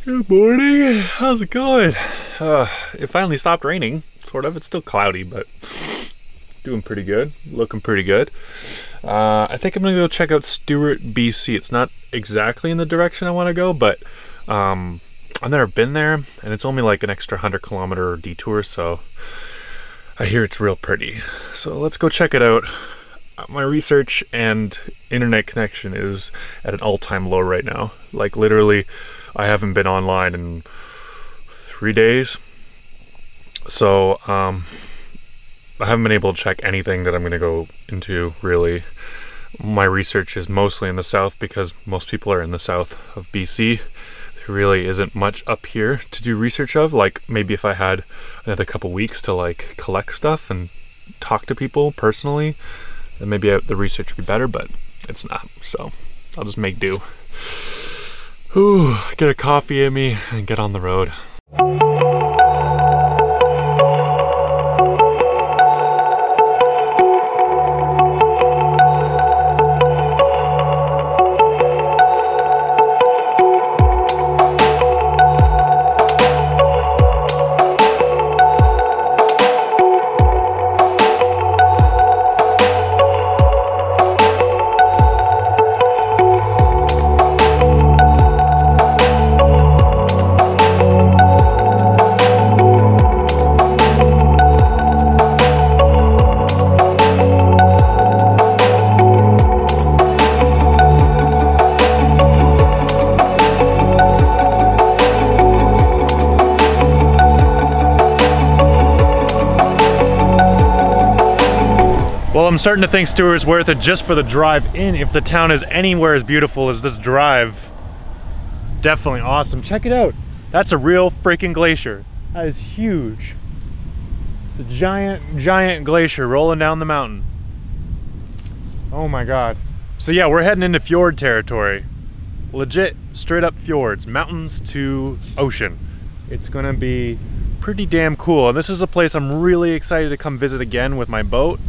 Good morning. How's it going? It finally stopped raining, sort of. It's still cloudy, but doing pretty good. Looking pretty good. I think I'm gonna go check out Stewart, BC. It's not exactly in the direction I want to go, but I've never been there, and it's only like an extra 100-kilometer detour, so I hear it's real pretty. So let's go check it out. My research and internet connection is at an all-time low right now. Like literally, I haven't been online in 3 days. So I haven't been able to check anything that I'm gonna go into, really. My research is mostly in the south because most people are in the south of BC. There really isn't much up here to do research of. Like maybe if I had another couple weeks to like collect stuff and talk to people personally, then maybe the research would be better, but it's not. So I'll just make do. Ooh, get a coffee in me and get on the road. Well, I'm starting to think Stewart's worth it just for the drive in. If the town is anywhere as beautiful as this drive, definitely awesome. Check it out. That's a real freaking glacier. That is huge. It's a giant glacier rolling down the mountain. Oh my God. So yeah, we're heading into fjord territory. Legit, straight up fjords, mountains to ocean. It's gonna be pretty damn cool. And this is a place I'm really excited to come visit again with my boat.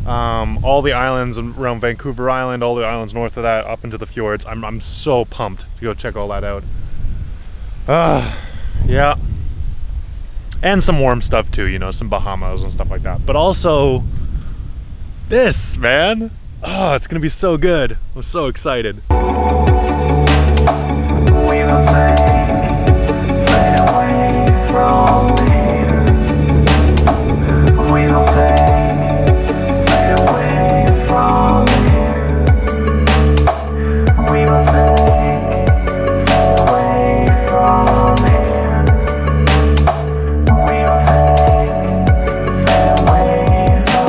All the islands around Vancouver Island, all the islands north of that, up into the fjords. I'm so pumped to go check all that out. Yeah. And some warm stuff too, you know, some Bahamas and stuff like that. But also, this, man. Oh, it's gonna be so good. I'm so excited. We will fade away from here. We will fade away from here. We will fade away from here. We will fade away from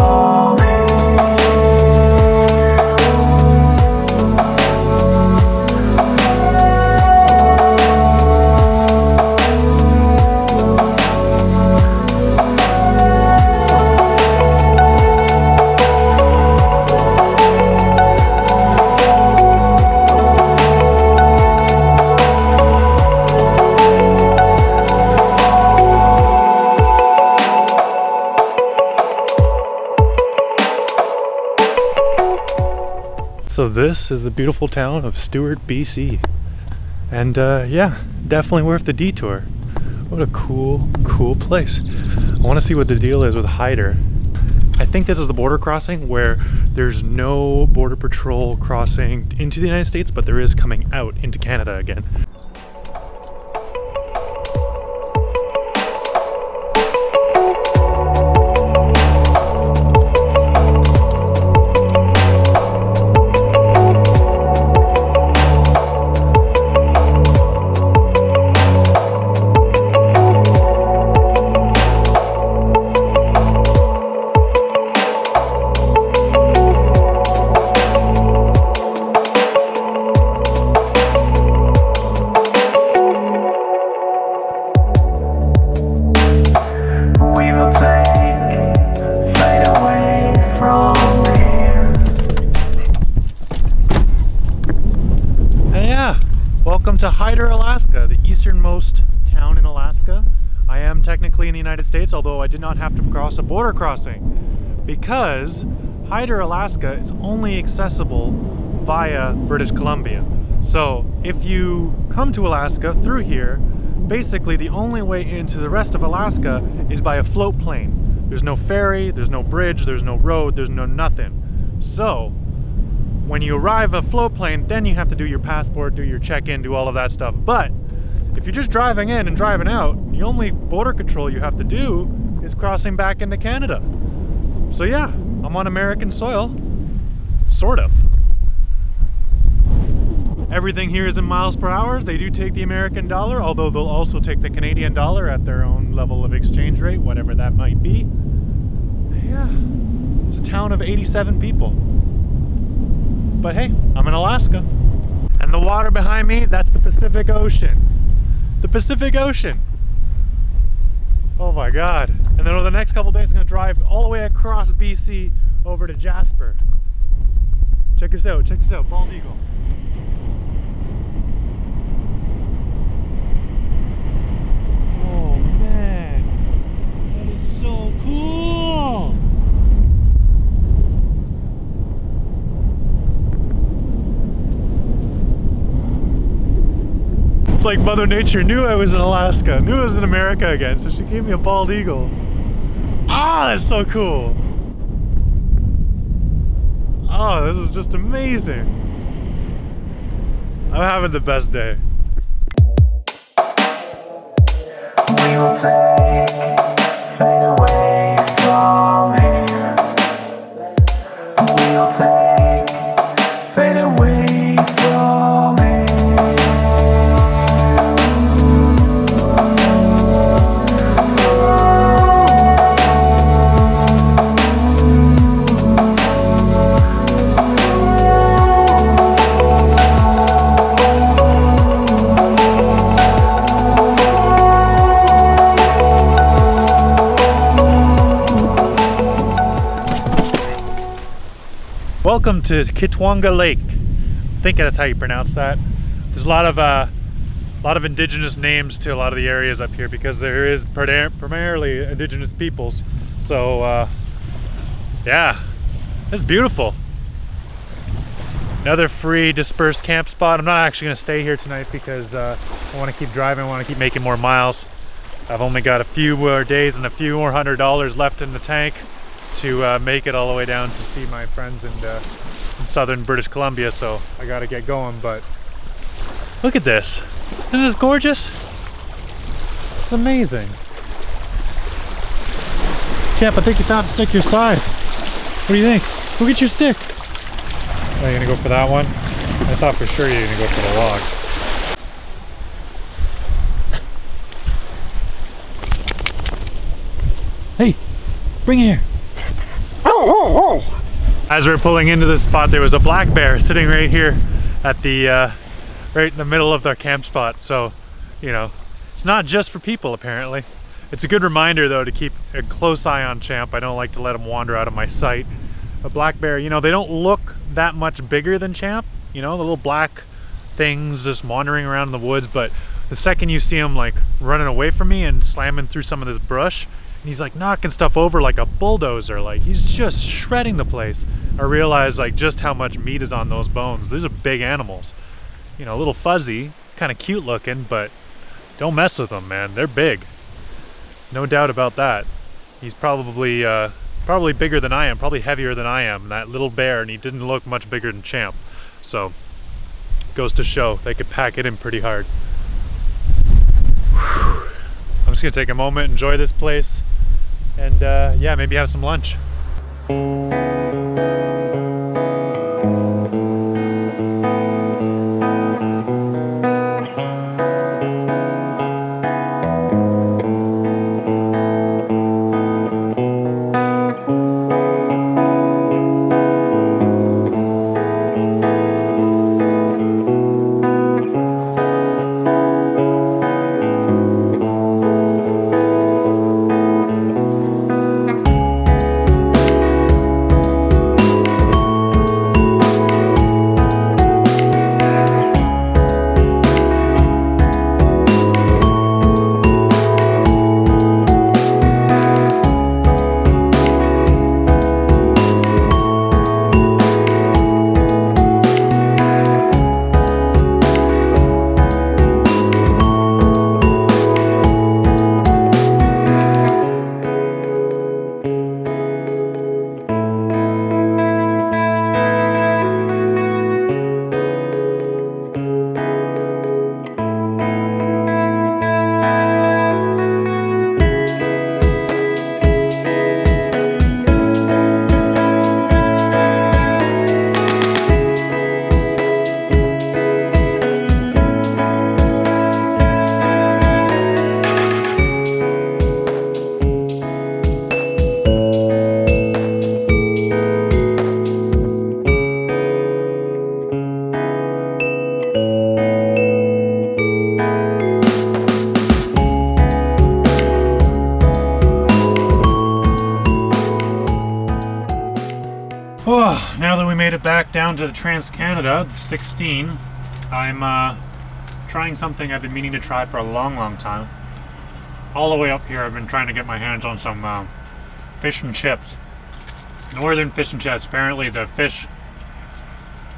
So this is the beautiful town of Stewart, BC. And yeah, definitely worth the detour. What a cool place. I want to see what the deal is with Hyder. I think this is the border crossing where there's no border patrol crossing into the United States, but there is coming out into Canada again. Welcome to Hyder, Alaska, the easternmost town in Alaska. I am technically in the United States, although I did not have to cross a border crossing because Hyder, Alaska is only accessible via British Columbia. So if you come to Alaska through here, basically the only way into the rest of Alaska is by a float plane. There's no ferry, there's no bridge, there's no road, there's no nothing. So when you arrive at a float plane, then you have to do your passport, do your check-in, do all of that stuff. But if you're just driving in and driving out, the only border control you have to do is crossing back into Canada. So yeah, I'm on American soil, sort of. Everything here is in miles per hour. They do take the American dollar, although they'll also take the Canadian dollar at their own level of exchange rate, whatever that might be. Yeah, it's a town of 87 people. But hey, I'm in Alaska. And the water behind me, that's the Pacific Ocean. The Pacific Ocean. Oh my God. And then over the next couple days, I'm gonna drive all the way across BC over to Jasper. Check this out, Bald Eagle. Oh man, that is so cool. It's like Mother Nature knew I was in Alaska, knew I was in America again, so she gave me a bald eagle. Ah, that's so cool. Oh, this is just amazing. I'm having the best day. We will take, fade away from here. We will take, fade away from here. Welcome to Kitwanga Lake. I think that's how you pronounce that. There's a lot of indigenous names to a lot of the areas up here because there is primarily indigenous peoples. So yeah, it's beautiful. Another free dispersed camp spot. I'm not actually going to stay here tonight because I want to keep driving, I want to keep making more miles. I've only got a few more days and a few more $100 left in the tank to make it all the way down to see my friends in southern British Columbia, so I gotta get going. But look at this, isn't this gorgeous? It's amazing. Champ, I think you found a stick your size. What do you think? Go get your stick. Oh, you gonna go for that one? I thought for sure you were gonna go for the log. Hey, bring it here. As we were pulling into this spot, there was a black bear sitting right here at the right in the middle of their camp spot. So, you know, it's not just for people apparently. It's a good reminder though to keep a close eye on Champ. I don't like to let him wander out of my sight. A black bear, you know, they don't look that much bigger than Champ. You know, the little black things just wandering around in the woods, but the second you see him like running away from me and slamming through some of this brush, and he's like knocking stuff over like a bulldozer, like he's just shredding the place. I realize like just how much meat is on those bones. These are big animals. You know, a little fuzzy, kind of cute looking, but don't mess with them, man. They're big. No doubt about that. He's probably probably bigger than I am, probably heavier than I am, that little bear, and he didn't look much bigger than Champ. So, goes to show they could pack it in pretty hard. Whew. I'm just gonna take a moment, enjoy this place, and yeah, maybe have some lunch. down to the Trans-Canada, 16. I'm trying something I've been meaning to try for a long time. All the way up here I've been trying to get my hands on some fish and chips. Northern fish and chips. Apparently the fish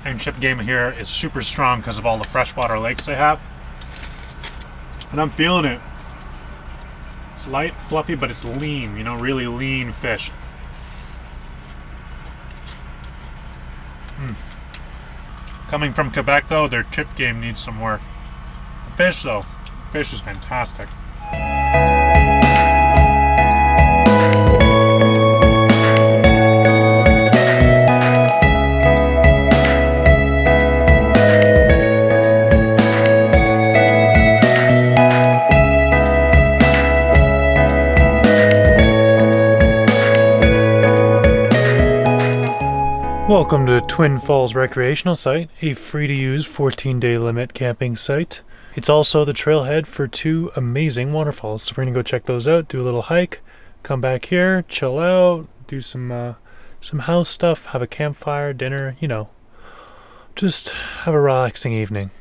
and chip game here is super strong because of all the freshwater lakes they have. And I'm feeling it. It's light, fluffy, but it's lean, you know, really lean fish. Coming from Quebec though, their chip game needs some work. The fish though, fish is fantastic. Welcome to Twin Falls Recreational Site, a free-to-use 14-day limit camping site. It's also the trailhead for 2 amazing waterfalls, so we're gonna go check those out, do a little hike, come back here, chill out, do some house stuff, have a campfire, dinner, you know, just have a relaxing evening.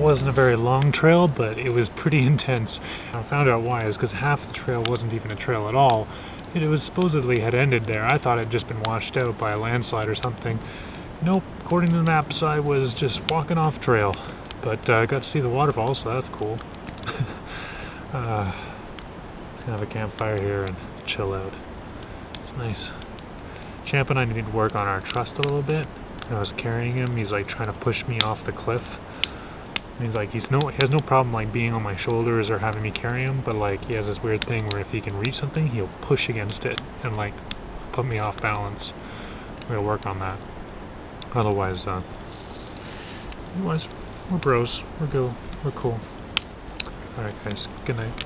Wasn't a very long trail, but it was pretty intense. I found out why is because half the trail wasn't even a trail at all. It was supposedly had ended there. I thought it had just been washed out by a landslide or something. Nope, according to the maps I was just walking off trail, but I got to see the waterfall, so that's cool. Just gonna have a campfire here and chill out. It's nice. Champ and I need to work on our trust a little bit. I was carrying him, he's like trying to push me off the cliff. He's like, he has no problem like being on my shoulders or having me carry him, but like he has this weird thing where if he can reach something, he'll push against it and like put me off balance. We're gonna work on that. Otherwise, we're bros. We're cool. Alright guys, good night.